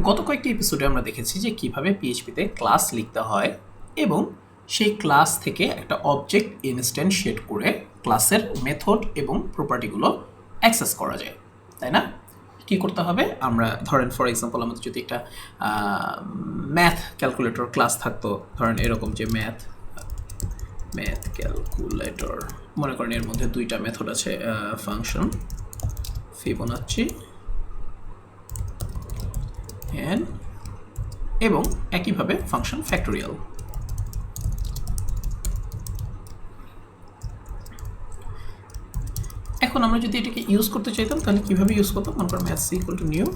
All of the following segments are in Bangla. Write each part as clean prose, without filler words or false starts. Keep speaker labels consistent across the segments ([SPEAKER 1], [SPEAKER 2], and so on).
[SPEAKER 1] গত কয়েকটি এপিসোডে আমরা দেখেছি যে কিভাবে পিএইচপিতে ক্লাস লিখতে হয় এবং সেই ক্লাস থেকে একটা অবজেক্ট ইনস্ট্যান্সিয়েট করে ক্লাসের মেথড এবং প্রপার্টিগুলো অ্যাক্সেস করা যায়, তাই না? কী করতে হবে? আমরা ধরেন ফর এক্সাম্পল আমাদের যদি একটা ম্যাথ ক্যালকুলেটর ক্লাস থাকতো, ধরেন এরকম যে ম্যাথ ক্যালকুলেটর, মনে করেন এর মধ্যে দুইটা মেথড আছে, ফাংশন ফিবোনাচ্চি এবং একইভাবে ফাংশন ফ্যাক্টোরিয়াল। এখন আমরা যদি এটাকে ইউজ করতে চাইতাম তাহলে কীভাবে ইউজ করতাম? মনে করেন math equal to new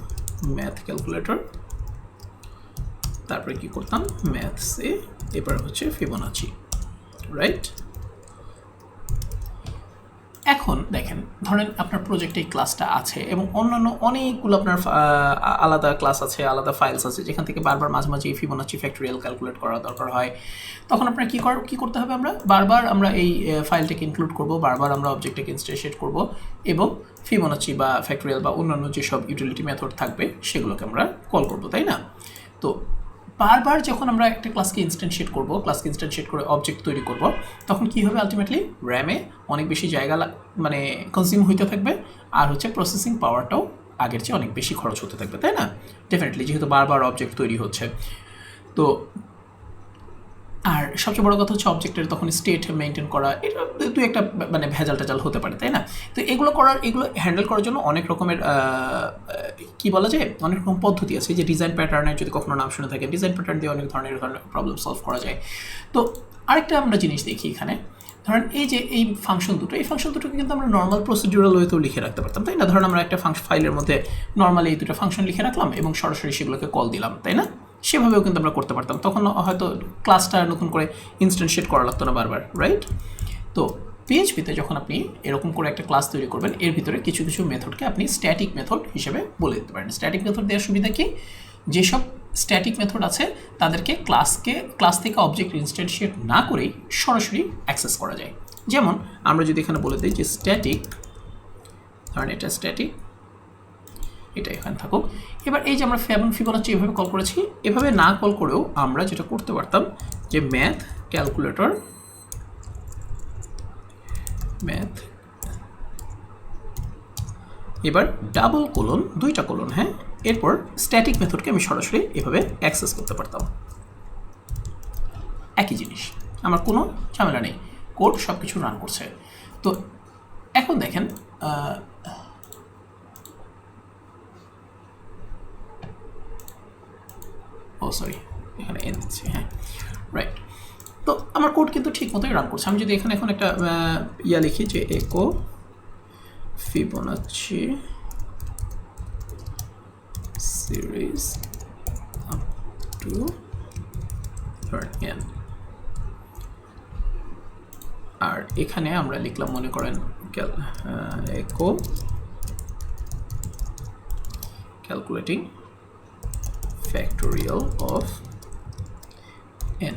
[SPEAKER 1] math calculator, তারপরে কী করতাম? ম্যাথসে এবার হচ্ছে ফিবোনাচি, রাইট? এখন দেখেন, ধরেন আপনার প্রজেক্টে এই ক্লাসটা আছে এবং অন্যান্য অনেকগুলো আপনার আলাদা ক্লাস আছে, আলাদা ফাইলস আছে, যেখান থেকে বারবার মাঝে মাঝে এই ফিবোনাচি ফ্যাক্টোরিয়াল ক্যালকুলেট করা দরকার হয়। তখন আপনার কী করতে হবে? বারবার আমরা এই ফাইলটাকে ইনক্লুড করব, বারবার আমরা অবজেক্টটাকে ইনস্ট্যান্সিয়েট করব এবং ফিবোনাচি বা ফ্যাক্টোরিয়াল বা অন্যান্য যেসব ইউটিলিটি মেথড থাকবে সেগুলোকে আমরা কল করব, তাই না? তো বারবার যখন আমরা একটা ক্লাসকে ইনস্ট্যান্সিয়েট করব, ক্লাসকে ইনস্ট্যান্সিয়েট করে অবজেক্ট তৈরি করব, তখন কী হবে? আলটিমেটলি র্যামে অনেক বেশি জায়গা মানে কনজিউম হইতে থাকবে, আর হচ্ছে প্রসেসিং পাওয়ারটাও আগের চেয়ে অনেক বেশি খরচ হতে থাকবে, তাই না? ডেফিনেটলি, যেহেতু বারবার অবজেক্ট তৈরি হচ্ছে। তো আর সবচেয়ে বড় কথা হচ্ছে অবজেক্টের তখন স্টেট মেনটেন করা, এটা দুই একটা মানে ভেজাল টেজাল হতে পারে, তাই না? তো এগুলো হ্যান্ডেল করার জন্য অনেক রকমের কী বলা যায়, অনেক রকম পদ্ধতি আছে। যে ডিজাইন প্যাটার্নের যদি কখনো নাম শুনে থাকেন, ডিজাইন প্যাটার্ন দিয়ে অনেক ধরনের প্রবলেম সলভ করা যায়। তো আরেকটা আমরা জিনিস দেখি এখানে, ধরেন এই যে এই ফাংশন দুটোকে কিন্তু আমরা নর্মাল প্রসিডিউরাল ওয়েতেও লিখে রাখতে পারতাম, তাই না? ধরেন আমরা একটা ফাইলের মধ্যে নর্মালি এই দুটো ফাংশন লিখে রাখলাম এবং সরাসরি সেগুলোকে কল দিলাম, তাই না? সেভাবেও কিন্তু আমরা করতে পারতাম, তখন হয়তো ক্লাসটা নতুন করে ইনস্ট্যান্সিয়েট করা লাগতো না বারবার, রাইট? তো পিএইচপিতে যখন আপনি এরকম করে একটা ক্লাস তৈরি করবেন, এর ভিতরে কিছু কিছু মেথডকে আপনি স্ট্যাটিক মেথড হিসেবে বলে দিতে পারেন। স্ট্যাটিক মেথড দেওয়ার সুবিধা কি? যেসব স্ট্যাটিক মেথড আছে তাদেরকে ক্লাস থেকে অবজেক্ট ইনস্ট্যান্সিয়েট না করেই সরাসরি অ্যাক্সেস করা যায়। যেমন আমরা যদি এখানে বলে দিই যে স্ট্যাটিক, ধরেন এটা স্ট্যাটিক, এটা এখানে থাকুক। এবার এই যে আমরা ফিবোনাচি এভাবে কল করেছি, এভাবে না কল করেও আমরা যেটা করতে পারতাম যে ম্যাথ ক্যালকুলেটর, ম্যাথ, এবার ডাবল কোলন, দুইটা কোলন, হ্যাঁ, এরপর স্ট্যাটিক মেথডকে আমি সরাসরি এভাবে অ্যাক্সেস করতে পারতাম। একই জিনিস, আমার কোনো ঝামেলা নেই, কোড সব কিছু রান করছে। তো এখন দেখেন, সরি, এখানে এন দিচ্ছি, হ্যাঁ, রাইট। তো আমার কোড কিন্তু ঠিক মতোই রান করছে। আমি যদি এখানে এখন একটা লিখি যে একো Fibonacci series up to n, আর এখানে আমরা লিখলাম মনে করেন একো ক্যালকুলেটিং ফ্যাক্টোরিয়াল অফ n।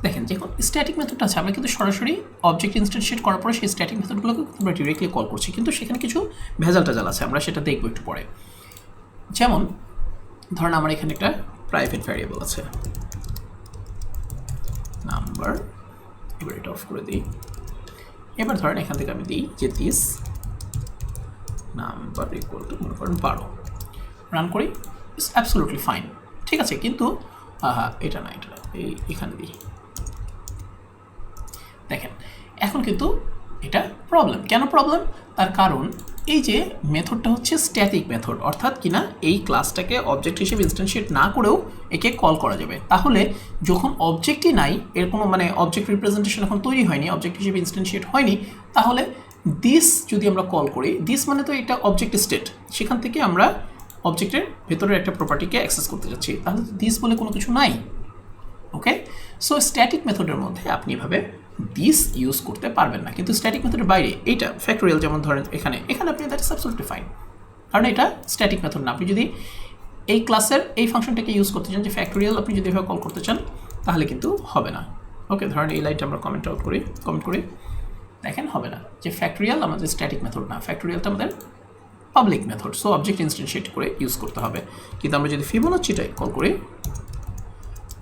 [SPEAKER 1] দেখেন, যখন স্ট্যাটিক মেথডটা আছে আমরা কিন্তু সরাসরি অবজেক্ট ইনস্ট্যান্সিয়েট করার পরে সেই স্ট্যাটিক মেথডগুলোকে আমরা ডিরেক্টলি কল করছি, কিন্তু সেখানে কিছু ভেজাল টেজাল আছে, আমরা সেটা দেখবো একটু পরে। যেমন ধরেন আমার এখানে একটা প্রাইভেট ভ্যারিয়েবল আছে নাম্বার, এবার এটা অফ করে দিই। এবার ধরেন এখান থেকে আমি দিই যে দিস নাম্বার ইকুয়াল টু মনে করেন 12, রান করি, ইটস অ্যাবসোলুটলি ফাইন, ঠিক আছে। কিন্তু এটা না, এখানে দিই, দেখেন এখন কিন্তু এটা প্রবলেম। কেন প্রবলেম? তার কারণ এই যে মেথডটা হচ্ছে স্ট্যাটিক মেথড, অর্থাৎ কিনা এই ক্লাসটাকে অবজেক্ট হিসেবে ইনস্ট্যান্সিয়েট না করেও একে কল করা যাবে। তাহলে যখন অবজেক্টই নাই, এর কোনো মানে অবজেক্ট রিপ্রেজেন্টেশন এখন তৈরি হয়নি, অবজেক্ট হিসেবে ইনস্ট্যান্সিয়েট হয়নি, তাহলে দিস যদি আমরা কল করি, দিস মানে তো এটা অবজেক্ট স্টেট, সেখান থেকে আমরা অবজেক্টের ভেতরের একটা প্রপার্টিকে অ্যাক্সেস করতে যাচ্ছি, তাহলে দিস বলে কোনো কিছু নাই। ওকে, সো স্ট্যাটিক মেথডের মধ্যে আপনি এভাবে দিস ইউজ করতে পারবেন না, কিন্তু স্ট্যাটিক মেথডের বাইরে এইটা ফ্যাক্টোরিয়াল, যেমন ধরেন এখানে আপনি দ্যাট ইজ অ্যাবসলিউটলি ফাইন, কারণ এটা স্ট্যাটিক মেথড না। আপনি যদি এই ক্লাসের এই ফাংশনটাকে ইউজ করতে চান, যে ফ্যাক্টোরিয়াল আপনি যদি এভাবে কল করতে চান, তাহলে কিন্তু হবে না। ওকে, ধরেন এই লাইনটা আমরা কমেন্ট করি, দেখেন হবে না, যে ফ্যাক্টোরিয়াল আমাদের স্ট্যাটিক মেথড না, ফ্যাক্টোরিয়ালটা আমাদের পাবলিক মেথড, সো অবজেক্ট ইনস্ট্যান্সিয়েট করে ইউজ করতে হবে। কিন্তু আমরা যদি ফিবোনাচিটাই কল করি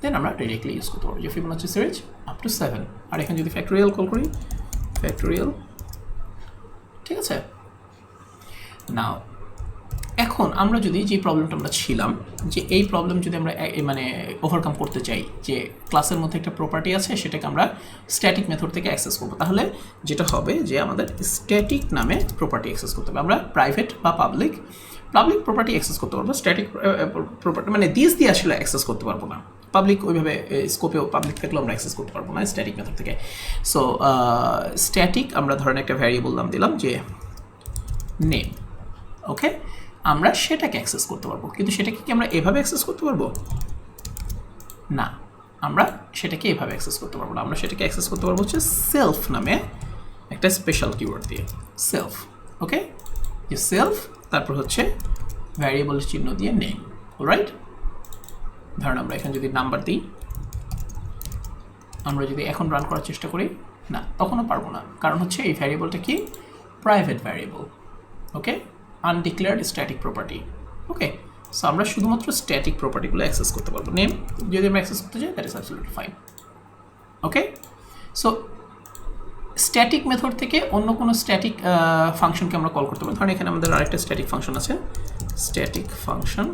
[SPEAKER 1] দেন আমরা ডাইরেক্টলি ইউজ করতে পারবো যে ফিবোনাচি সিরিজ আপ টু 7। আর এখানে যদি ফ্যাক্টোরিয়াল কল করি ফ্যাক্টোরিয়াল, ঠিক আছে। নাও এখন আমরা যদি যে প্রবলেমটা আমরা ছিলাম যে এই প্রবলেম যদি আমরা মানে ওভারকাম করতে চাই যে ক্লাসের মধ্যে একটা প্রপার্টি আছে সেটাকে আমরা স্ট্যাটিক মেথড থেকে অ্যাক্সেস করবো, তাহলে যেটা হবে যে আমাদের স্ট্যাটিক নামে প্রপার্টি অ্যাক্সেস করতে হবে। আমরা প্রাইভেট বা পাবলিক প্রপার্টি অ্যাক্সেস করতে পারবো, স্ট্যাটিক প্রপার্টি মানে দিস দিয়ে আসলে অ্যাক্সেস করতে পারবো না। পাবলিক ওইভাবে স্কোপেও পাবলিক থাকলেও আমরা অ্যাক্সেস করতে পারবো না স্ট্যাটিক মেথড থেকে। সো স্ট্যাটিক আমরা ধরেন একটা ভ্যারিয়েবল নাম দিলাম যে নেম, ওকে, আমরা সেটাকে অ্যাক্সেস করতে পারবো। কিন্তু সেটাকে কি আমরা এভাবে অ্যাক্সেস করতে পারবো না, আমরা সেটাকে এভাবে অ্যাক্সেস করতে পারবো না। আমরা সেটাকে অ্যাক্সেস করতে পারবো হচ্ছে সেলফ নামে একটা স্পেশাল কিওয়ার্ড দিয়ে, সেলফ, ওকে, যে সেলফ তারপর হচ্ছে ভ্যারিয়েবলের চিহ্ন দিয়ে নেম, অলরাইট। ধরেন আমরা এখানে যদি নাম্বার দিই, আমরা যদি এখন রান করার চেষ্টা করি না তখনও পারবো না, কারণ হচ্ছে এই ভ্যারিয়েবলটা কি প্রাইভেট ভ্যারিয়েবল, ওকে, আনডিক্লেয়ার্ড স্ট্যাটিক প্রপার্টি, ওকে। সো আমরা শুধুমাত্র স্ট্যাটিক প্রপার্টিগুলো অ্যাক্সেস করতে পারবো। নেম যদি আমরা অ্যাক্সেস করতে চাই that is absolutely fine, okay. So static method থেকে অন্য কোনো স্ট্যাটিক ফাংশনকে আমরা কল করতে পারি। ধরেন এখানে আমাদের আরেকটা স্ট্যাটিক ফাংশন আছে, স্ট্যাটিক ফাংশন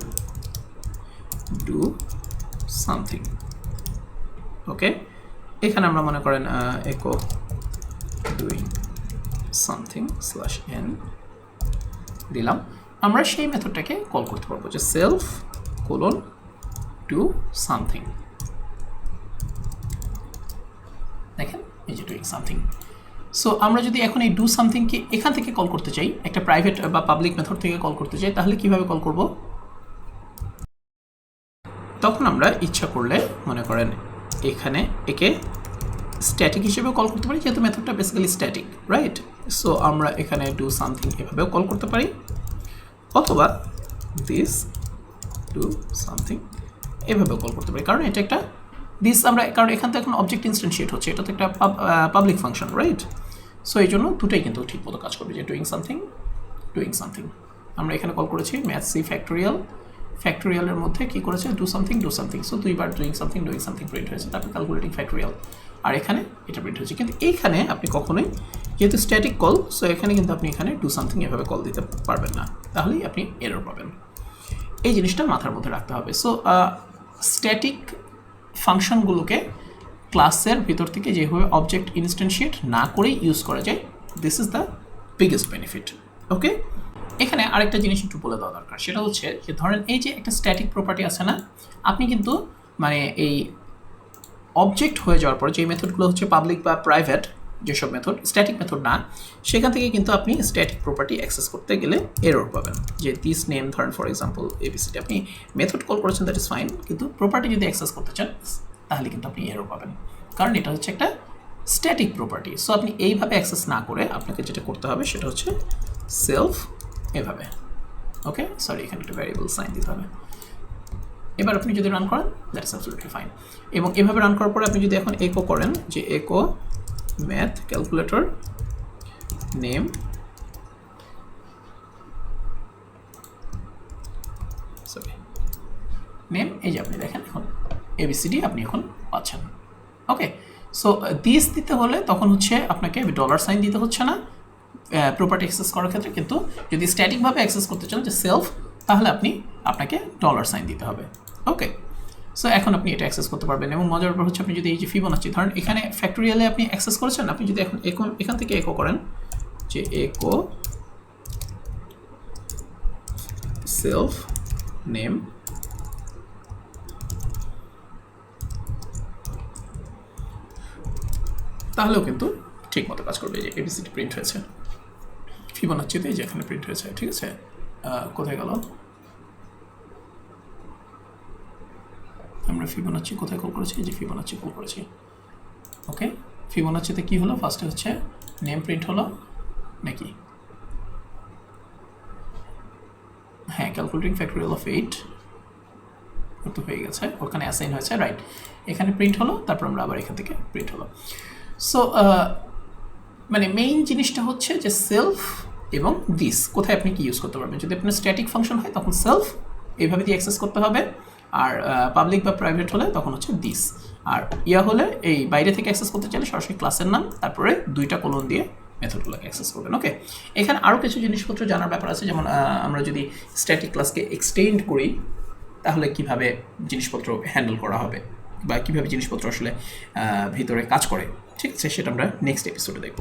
[SPEAKER 1] ডু সামথিং, ওকে। এখানে আমরা মনে করেন echo doing something /n দিলাম। আমরা সেই মেথডটাকে কল করতে পারবো যে সেলফ কোলন ডু সামথিং, দেখেন এই যে ডুইং সামথিং। সো আমরা যদি এখন এই ডু সামথিংকে এখান থেকে কল করতে চাই, একটা প্রাইভেট বা পাবলিক মেথড থেকে কল করতে চাই, তাহলে কিভাবে কল করব? তখন আমরা ইচ্ছা করলে মনে করেন এখানে একে স্ট্যাটিক হিসেবে কল করতে পারি, যেহেতু মেথডটা বেসিক্যালি স্ট্যাটিক, রাইট। সো আমরা এখানে ডু সামথিং এভাবেও কল করতে পারি, অথবা দিস ডু সামথিং এভাবেও কল করতে পারি, কারণ এটা একটা দিস আমরা, কারণ এখান থেকে এখন অবজেক্ট ইনস্ট্যান্সিয়েট হচ্ছে, এটা তো একটা পাবলিক ফাংশন, রাইট। সো এই জন্য দুটোই কিন্তু ঠিক মতো কাজ করবে, যে ডুইং সামথিং আমরা এখানে কল করেছি ম্যাথ সি ফ্যাক্টোরিয়াল, ফ্যাক্টোরিয়ালের মধ্যে কী করেছে ডু সামথিং, সো দুইবার ডুইং সামথিং প্রিন্ট হয়েছে, তারপর ক্যালকুলেটিং ফ্যাক্টোরিয়াল, আর এখানে এটা প্রিন্ট হয়েছে। কিন্তু এইখানে আপনি কখনোই, যেহেতু স্ট্যাটিক কল, সো এখানে কিন্তু আপনি এখানে ডু সামথিং এভাবে কল দিতে পারবেন না, তাহলেই আপনি এরর পাবেন। এই জিনিসটা মাথার মধ্যে রাখতে হবে। সো স্ট্যাটিক ফাংশনগুলোকে ক্লাসের ভিতর থেকে যেভাবে অবজেক্ট ইনস্ট্যান্সিয়েট না করেই ইউজ করা যায়, this is the biggest benefit, okay. এখানে আরেকটা জিনিস একটু বলে দেওয়া দরকার, সেটা হচ্ছে যে ধরেন এই যে একটা স্ট্যাটিক প্রপার্টি আছে না, আপনি কিন্তু মানে এই অবজেক্ট হয়ে যাওয়ার পর যে মেথডগুলো হচ্ছে পাবলিক বা প্রাইভেট, যেসব মেথড স্ট্যাটিক মেথড না, সেখান থেকে কিন্তু আপনি স্ট্যাটিক প্রপার্টি অ্যাক্সেস করতে গেলে এরর পাবেন। যে দিস নেম ধরেন ফর এক্সাম্পল এবিসিডি, আপনি মেথড কল করেছেন দ্যাট ইজ ফাইন, কিন্তু প্রপার্টি যদি অ্যাক্সেস করতে চান তাহলে কিন্তু আপনি এরর পাবেন, কারণ এটা হচ্ছে একটা স্ট্যাটিক প্রপার্টি। সো আপনি এইভাবে অ্যাক্সেস না করে আপনাকে যেটা করতে হবে সেটা হচ্ছে সেলফ এভাবে, ওকে, সরি এখানে একটা ভ্যারিয়েবল সাইন দিতে হবে। এবার আপনি যদি রান করেন দ্যাট ইজ অ্যাবসলিউটলি ফাইন। এবং এভাবে রান করার পরে আপনি যদি এখন একো করেন যে একো math calculator name, sorry name, এই যে আপনি দেখেন এখন এবিসিডি আপনি এখন পাচ্ছেন, ওকে। সো দিস দিতে হলে তখন হচ্ছে আপনাকে $সাইন দিতে হচ্ছে না প্রপার্টি অ্যাক্সেস করার ক্ষেত্রে, কিন্তু যদি স্ট্যাটিকভাবে অ্যাক্সেস করতে চান যে সেলফ, তাহলে আপনাকে $সাইন দিতে হবে, ওকে। সো এখন আপনি এটা অ্যাক্সেস করতে পারবেন। এবং মজার ব্যাপার হচ্ছে আপনি যদি এই যে ফিবোনাচি ধরেন এখানে ফ্যাক্টোরিয়ালে আপনি অ্যাক্সেস করেছেন, আপনি যদি এখন এখান থেকে একো করেন যে একো সেলফ নেম, তাহলেও কিন্তু ঠিক মতো কাজ করবে। যে এবিসিডি প্রিন্ট হয়েছে ফিবোনাচিতে, যে এখানে প্রিন্ট হয়েছে, ঠিক আছে। কোথায় গেল? আমরা ফিবোনাচি কোথায় কল করেছি? যে ফিবোনাচি কল করেছি, ওকে। ফিবোনাচিতে কি হলো? ফার্স্টে হচ্ছে নেম প্রিন্ট হলো নাকি? হ্যাঁ, ক্যালকুলেটিং ফ্যাক্টোরিয়াল অফ 8 তো হয়ে গেছে, ওখানে অ্যাসাইন হয়েছে, রাইট। এখানে প্রিন্ট হলো, তারপর আমরা আবার এখান থেকে প্রিন্ট হলো। সো মানে মেইন জিনিসটা হচ্ছে যে সেলফ এবং দিস কোথায় আপনি কি ইউজ করতে পারবেন। যদি আপনার স্ট্যাটিক ফাংশন হয় তখন সেলফ এইভাবে দিয়ে অ্যাক্সেস করতে হবে, আর পাবলিক বা প্রাইভেট হলে তখন হচ্ছে দিস, আর ইয়া হলে এই বাইরে থেকে অ্যাক্সেস করতে চাইলে সরাসরি ক্লাসের নাম তারপরে 2টা কোলন দিয়ে মেথডগুলোকে অ্যাক্সেস করবেন। ওকে, এখানে আরও কিছু জিনিসপত্র জানার ব্যাপার আছে, যেমন আমরা যদি স্ট্যাটিক ক্লাসকে এক্সটেন্ড করি তাহলে কিভাবে জিনিসপত্র হ্যান্ডেল করা হবে বা কিভাবে জিনিসপত্র আসলে ভিতরে কাজ করে, ঠিক আছে, সেটা আমরা নেক্সট এপিসোডে দেখব।